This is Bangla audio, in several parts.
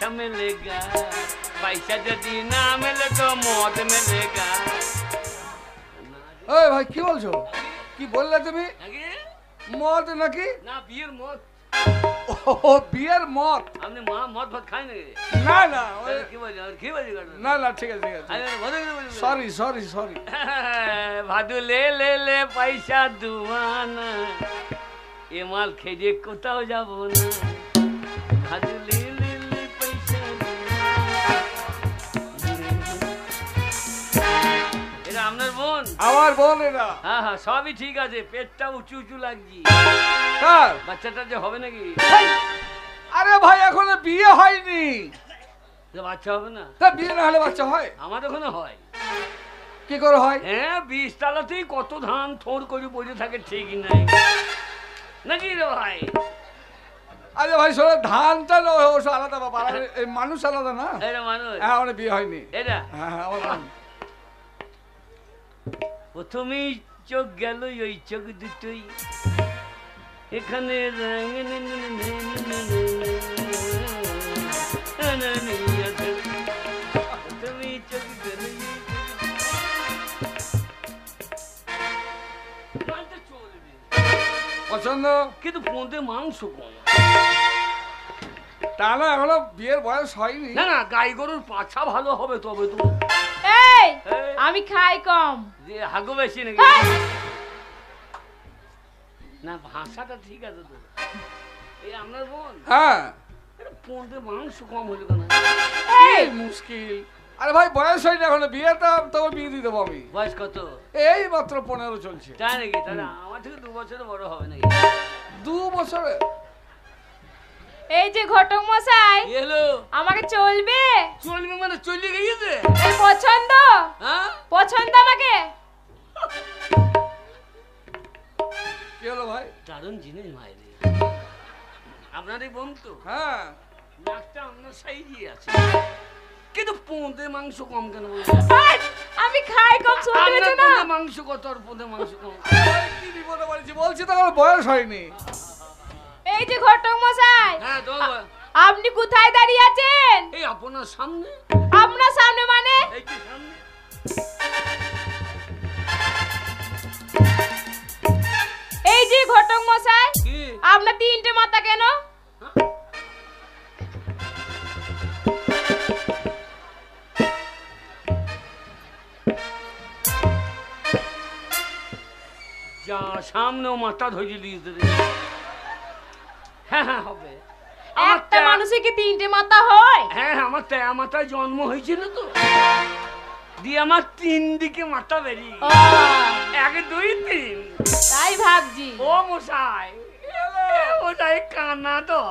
अच्छा मिलेगा, पैसा यदि ना मिले तो मौत मिलेगा। ओए भाई কি বলছো? কি বললে তুমি? মদ নাকি? না বিয়ের মদ। ও বিয়ের মদ। আপনি মদ ভাত খায় নাকি? না না কি বলি কি বলি? না না ঠিক আছে ঠিক আছে। Sorry sorry sorry. ভাদু লে লে লে পয়সা দুয়ানা, এ মাল খেয়ে কোথাও যাব না। ভাদু লে লে লে পয়সা এটা আপনার বোন? আমার বোন এটা। হ্যাঁ হ্যাঁ সবই ঠিক আছে, পেটটা উঁচু উঁচু লাগছে। কার বাচ্চাটা যে হবে নাকি? আরে ভাই এখনো বিয়ে হয়নি। বাচ্চা হবে না? তা বিয়ে না হলে বাচ্চা হয়? আমাদের ওখানে হয়। কি করে হয়? হ্যাঁ 20 তলাতেই কত ধান থোড় করে পড়ে থাকে ঠিক নাই নাকি রে ভাই? আরে ভাই শোনো ধানটা আলাদা বাবা, এই মানুষ আলাদা না। এটা মানুষ? হ্যাঁ আমার বিয়ে হয়নি। এটা হ্যাঁ হ্যাঁ আমার বোন। প্রথমেই চোখ গেল ওই চোখ দুটোই এখানে প্রথমেই চোখ গেল পছন্দ কিন্তু পোঁদে মাংস কম। তা না এখনো বিয়ের বয়স হয়নি। না না গাই গরুর পাছা ভালো হবে তবে তো। এই আমি খাই কম। যে হাগো বেশি নাকি? না ভাষাটা ঠিক আছে তো। এই আপনার বোন? হ্যাঁ পোঁদে মাংস কম হলো কেন? এই মুশকিল। আরে ভাই বয়স হয়নি এখনো, বিয়েটা তবে বিয়ে দিয়ে দেবো আমি। বয়স কত? এই মাত্র 15 চলছে। তাই নাকি? তাহলে আমার থেকে 2 বছর বড় হবে নাকি? 2 বছরে? এই যে ঘটক মশাই এলো আমাকে চলবে? চলবে মানে চলে গিয়েছে? এই পছন্দ? হ্যাঁ পছন্দ আমাকে? কি হলো ভাই? দারুণ জিনিস মাইরি। আপনারই বোন তো? হ্যাঁ নাকটা আপনার সাইজই আছে, কিন্তু পোঁদে মাংস কম কেন বলবো? আমি খাই কম, শুনতে না? মাংস কত আর পোঁদে মাংস কম? কি বিপদে পড়েছি বলছি তো আমার বয়স হয়নি। এই যে ঘটক মশাই হ্যাঁ তো আপনি কোথায় দাঁড়িয়ে আছেন? এই আপনার সামনে। আপনার সামনে মানে? এই যে সামনে। এই যে ঘটক মশাই কি আপনার 3টে মাথা কেন? যা সামনেও মাথা ধরে দিয়েছে। হ্যাঁ হ্যাঁ হবে। একটা মানুষের কি 3টে মাথা হয়? হ্যাঁ আমার তেয়া মাথায় জন্ম হয়েছিল তো, দিয়ে আমার 3 দিকে মাথা বেরিয়ে 1 2 3। তাই ভাবছি। ও মশাই ওটাই কানা তো।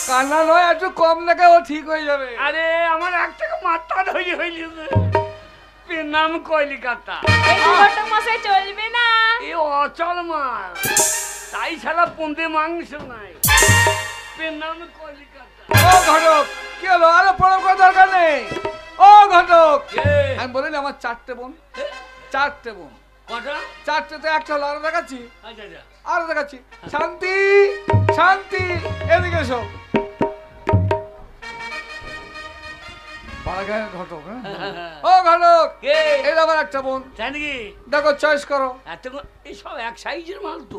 কান্না নয়, একটু কম দেখে ও ঠিক হয়ে যাবে। আরে আমার একটা মাথা ধরে হইলিছে, নাম কলিকাতা। এই ঘটক মশাই চলবে না? এ অচল মাল, তাই শালা পোঁদে মাংস নাই, নাম কলিকাতা। ও ঘটক কি হলো? আরে পড়ার কোনো দরকার নেই। ও ঘটক আমি বলিনি আমার 4টে বোন। 4টে বোন। কটা? 4টে তো একটা হলো, আরো দেখাচ্ছি আচ্ছা আচ্ছা আরো দেখাচ্ছি। শান্তি শান্তি এদিকে এসো। বাড়াগাঁয়ের ঘটক। হ্যাঁ ও ঘটক এই আমার একটা বোন। তাই নাকি? দেখো চয়েস করো। এত এই সব এক সাইজের মাল তো।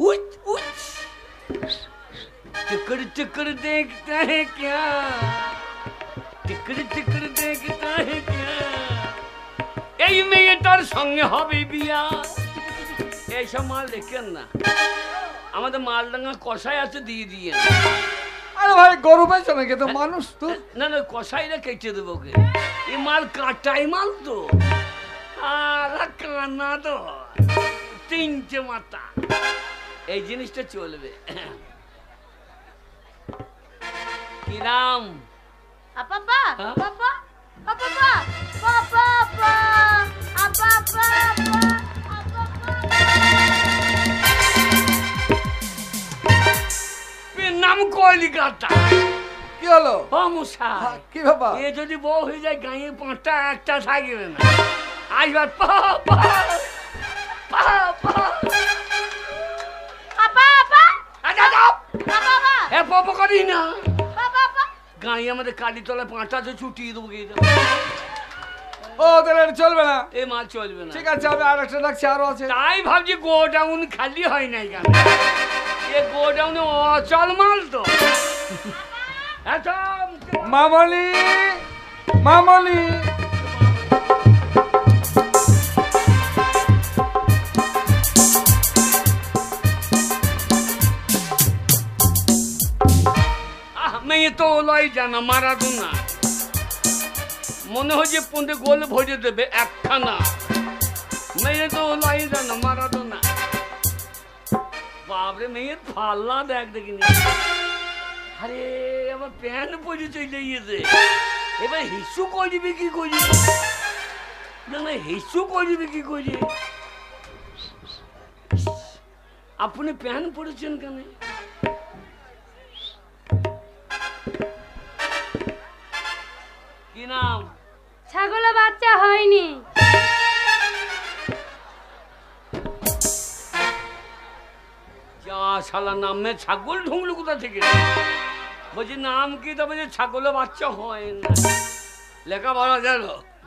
उठ उठ टिकर टिकर देखता है क्या, टिकर टिकर देखता है क्या, এই মেয়েটার সঙ্গে হবে বিয়া। এইসব মাল দেখেন না, আমাদের মালডাঙ্গা কষাই আছে, দিয়ে দিয়ে। আরে ভাই গরু বেচো নাকি? তো মানুষ তো। না না কষাইরা কেটে দেবো কে, এই মাল কাটাই মাল তো। আর কানা তো 3টে মাথা, এই জিনিসটা চলবে। কি নাম? আপা আপা আপা আপা আপা আপা নাম কলিকাতা। কি হলো? ও মশাই কি বাবা? এ যদি বউ হয়ে যায় গায়ে 5টা একটা থাকবে না। আসবার পা পা পা পা গাঁয়ে আমাদের কালীতলায় 5টা ছুটিয়ে দেবো গিয়ে দেবো। ও তাহলে এটা চলবে না। এ মাল চলবে না। ঠিক আছে, আমি আর একটা ডাকছি, আরো আছে। তাই ভাবছি গোডাউন খালি হয় নাই কেন? এ গোডাউনে অচল মাল তো। মামনি, মামনি, মেয়ে তো লয় জানা মারাডোনা, মনে হয় যে 15 গোল ভরে দেবে একখানা। মেয়ে তো লয় জানা মারাডোনা। বাপরে মেয়ের ফাল্লা দেখ দেখিনি। আরে আমার প্যান্ট পরে চলে গিয়েছে। এবার হিসু করবি কি করি? না না, হিসু করবি কি করি? আপনি প্যান্ট পরেছেন কেন? কি নাম? ছাগলের বাচ্চা হয়নি। যা শালা নামে ছাগল ঢুকলো কোথা থেকে? বলছি নাম কি? তবে যে ছাগলের বাচ্চা হয় না। লেখা বলা গেল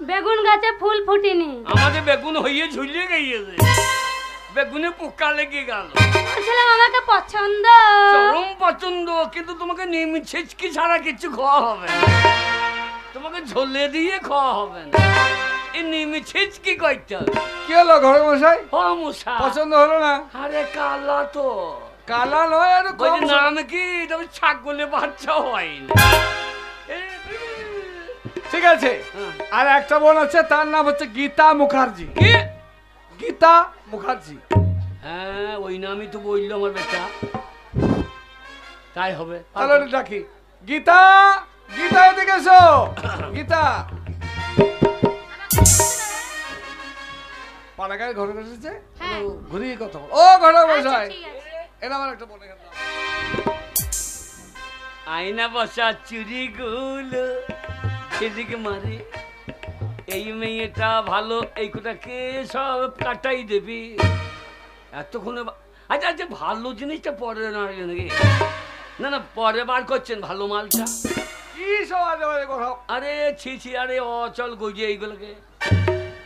বেগুন গাছে ফুল ফুটেনি। আমাদের বেগুন হইয়ে ঝুলিয়ে গিয়েছে, বেগুনে পোকা লেগে গেল। বলছিলাম আমাকে পছন্দ। চরম পছন্দ, কিন্তু তোমাকে নিম ছেচকি ছাড়া কিছু খাওয়া হবে না। তোমাকে ঝোলে দিয়ে খাওয়া হবে না। এই নিম ছেচকি কয়টা? কি হলো ঘরে মশাই? ও মশা, পছন্দ হলো না? আরে কালা তো। কালা নয়, আর বলছি নাম কি? তবে ছাগলে বাচ্চা হয় না। ঠিক আছে, হ্যাঁ। আর একটা বোন আছে, তার নাম হচ্ছে গীতা মুখার্জি। কি? গীতা মুখার্জি। হ্যাঁ, ওই নামই তো বললো আমার বেটা। তাই হবে। তাহলে ওটা ডাকি। গীতা, গীতা এদিকে এসো। গীতা পাড়াগায় ঘরে বসেছে, হ্যাঁ। ঘুরিয়ে কথা বল। ও ঘরে বসাই, ঠিক আছে। এটা আমার একটা বোন। এখানে দাও। আয়না বসা চুরি গুলো সেদিকে মারে। এই মেয়েটা ভালো, এই কোটাকে সব কাটাই দেবি এতক্ষণে। আচ্ছা আচ্ছা, ভালো জিনিসটা পরে না নাকি? না না, পরে বার করছেন ভালো মালটা। কি সব আজে বাজে কথা? আরে ছি ছি, আরে অচল গজিয়ে এইগুলোকে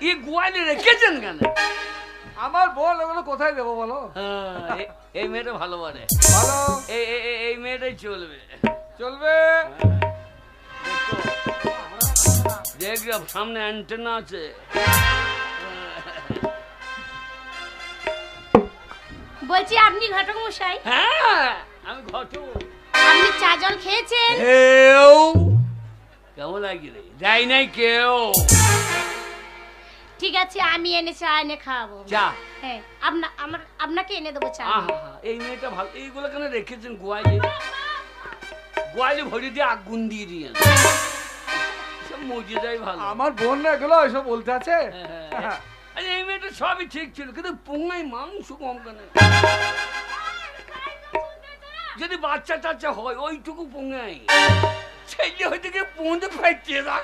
ই গোয়ালে রেখেছেন কেন? আমার বোন, এগুলো কোথায় দেবো বলো? হ্যাঁ, এই মেয়েটা ভালো বলে। ভালো এই মেয়েটাই চলবে। চলবে। দেখো, দেখ সামনে অ্যান্টেনা আছে। বলছি আপনি ঘটক মশাই, হ্যাঁ, আমি ঘটু। আপনি চা জল খেয়েছেন? কেমন লাগি রে? যাই নাই কেউ। ঠিক আছে, আমি এনে চা এনে খাওয়াবো। চা? হ্যাঁ, আপনাকে এনে দেবো চা। এই মেয়েটা ভালো। এইগুলো কেন রেখেছেন গোয়ালে? গোয়ালে ভরে দিয়ে আগুন দিয়ে দিয়ে সব মজে যায় ভালো। আমার বোন না এগুলো এসব বলতে আছে। হ্যাঁ। আরে এই মেয়েটা সবই ঠিক ছিল, কিন্তু পোঙায় মাংস কম কেন? যদি বাচ্চা টাচ্চা হয় ওইটুকু পোঙায়, ছেলে হইতে গিয়ে পোঁদে ফাইটিয়ে রাখ।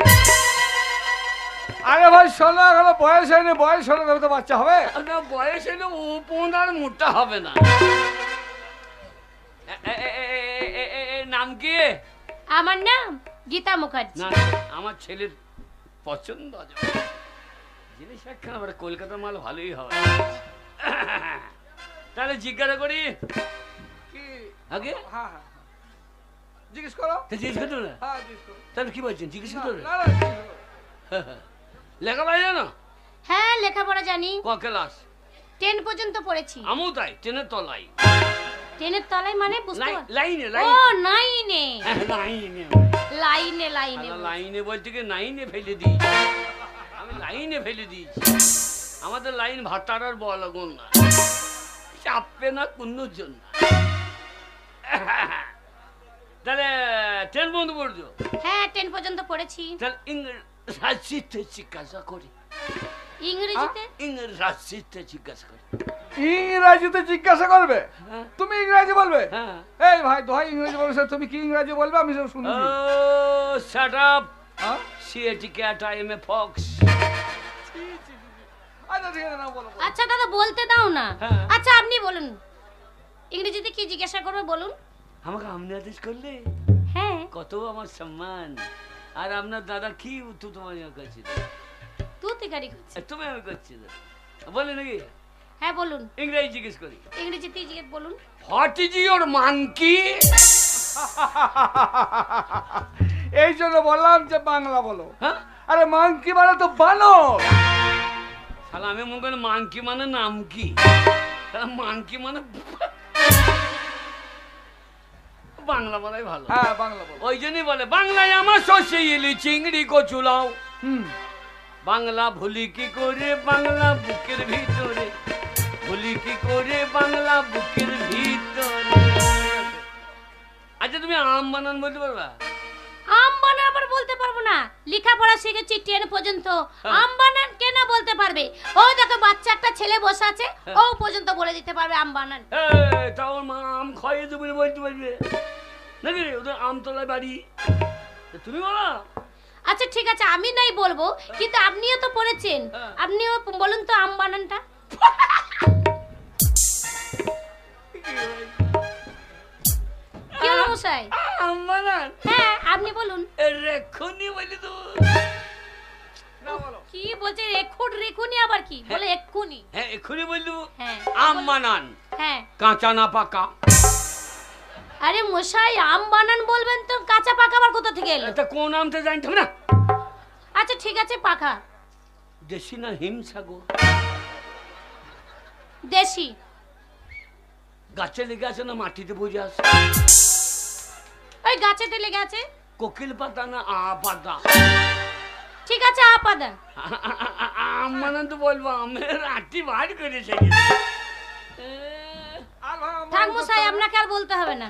আরে ভাই শোনো, এখনো বয়স হয়নি, বয়স হলে তবে তো বাচ্চা হবে। না, বয়স হলে ও পোঁদ আর মোটা হবে না। নাম কি? আমার নাম গীতা মুখার্জি। না, আমার ছেলের পছন্দ আছে জিনিস একখানা, আবার কলকাতার মাল ভালোই হয়। তাহলে জিজ্ঞাসা করি কি? আগে। হ্যাঁ হ্যাঁ, জিজ্ঞেস করো। জিজ্ঞেস করতো না? হ্যাঁ জিজ্ঞেস করো। তাহলে কি বলছেন? জিজ্ঞেস করতো না? না, না, জিজ্ঞেস করো। লেখাপড়া জানো? হ্যাঁ, লেখাপড়া জানি। ক ক্লাস? 10 পর্যন্ত পড়েছি। আমিও তাই, ট্রেনের তলায়। 10 তলায় মানে বুঝতে পার? লাইনে ও লাইনে নাইনে। লাইনে লাইনে লাইনে। লাইনে বলতে কি নাইনে ফেলে দিয়েছি। আমি লাইনে ফেলে দিয়েছি। আমাদের লাইন ভাতার আর বলগুন না, চাপবে না কোনো জন্য। তাহলে 10 পর্যন্ত পড়ছো? হ্যাঁ, 10 পর্যন্ত পড়েছি। তাহলে ইংরেজিতে জিজ্ঞাসা করি। ইংরেজিতে? ইংরেজিতে জিজ্ঞাসা করি। ইংরাজিতে জিজ্ঞাসা করবে? হ্যাঁ। তুমি ইংরাজি বলবে? হ্যাঁ। এই ভাই দোহাই ইংরেজি বলছো, তুমি কি ইংরাজি বলবে? আমি সব শুনছি। Oh, shut up! হ্যাঁ? C-A-T cat, I am a fox. আচ্ছা ঠিক আছে, না বলো বলো। আচ্ছা দাদা, বলতে দাও না। হ্যাঁ। আচ্ছা আপনি বলুন, ইংরেজিতে কি জিজ্ঞাসা করবে বলুন। আমাকে আমনে আদেশ করলে? হ্যাঁ। কত আমার সম্মান। আর আপনার দাদা কি উত্তর তোমার করছিল? তুই তিকারি করছিস। তুমি আমি করছিল বলে নাকি? হ্যাঁ বলুন। ইংরেজি জিজ্ঞেস করি। ইংরেজিতে জিজ্ঞেস বলুন। What is your monkey? এই জন্য বললাম যে বাংলা বলো। হ্যাঁ আরে মাংকি মানে তো বানর। শালা আমি মনে করি মাঙ্কি মানে নাম কি, মাঙ্কি মানে বাংলা বলাই ভালো। হ্যাঁ বাংলা বলো। ওই জন্যই বলে বাংলায় আমার শস্যে ইলি চিংড়ি কচুলাও। হুম বাংলা ভুলি কি করে বাংলা বুকের ভিতরে, ভুলি কি করে বাংলা বুকের ভিতরে। আচ্ছা তুমি আম বানান বলতে পারবা? আম বানান আবার বলতে পারবো না? লেখাপড়া শিখেছি 10 পর্যন্ত, আম বানান কেন বলতে পারবে? ও দেখো বাচ্চা একটা ছেলে বসে আছে, ও পর্যন্ত বলে দিতে পারবে আম বানান। তাও মা আম খাইয়ে দেবে বলতে পারবে নাকি? ওদের আমতলায় বাড়ি, তুমি বলো। আচ্ছা ঠিক আছে আমি নাই বলবো, কিন্তু আপনিও তো পড়েছেন, আপনিও বলুন তো আম বানানটা। কি হলো মশাই? আম বানান? হ্যাঁ আপনি বলুন। রেখুনি বলি তো। কি বলছে রেখুনি আবার কি বলে? এক্ষুনি। হ্যাঁ এক্ষুনি বললু। হ্যাঁ আম বানান হ্যাঁ। কাঁচা না পাকা? আরে মশাই আম বানান বলবেন তো কাঁচা পাকা আবার কোথা থেকে এলো? এটা কোন আমটা জানতাম না। আচ্ছা ঠিক আছে পাকা। দেশি না হিমসাগর? দেশি। গাছে লেগে আছে না মাটিতে বুঝে আছে? ওই গাছেতে লেগে আছে। কোকিল পাতা না আ পাতা? ঠিক আছে আপাদা। আম বানান তো বলবো, আমের আটি বার করেছে। থাক মশাই আপনাকে আর বলতে হবে না।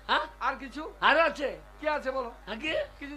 হ্যাঁ আর কিছু? আর আছে? কি আছে বলো? আগে কিছু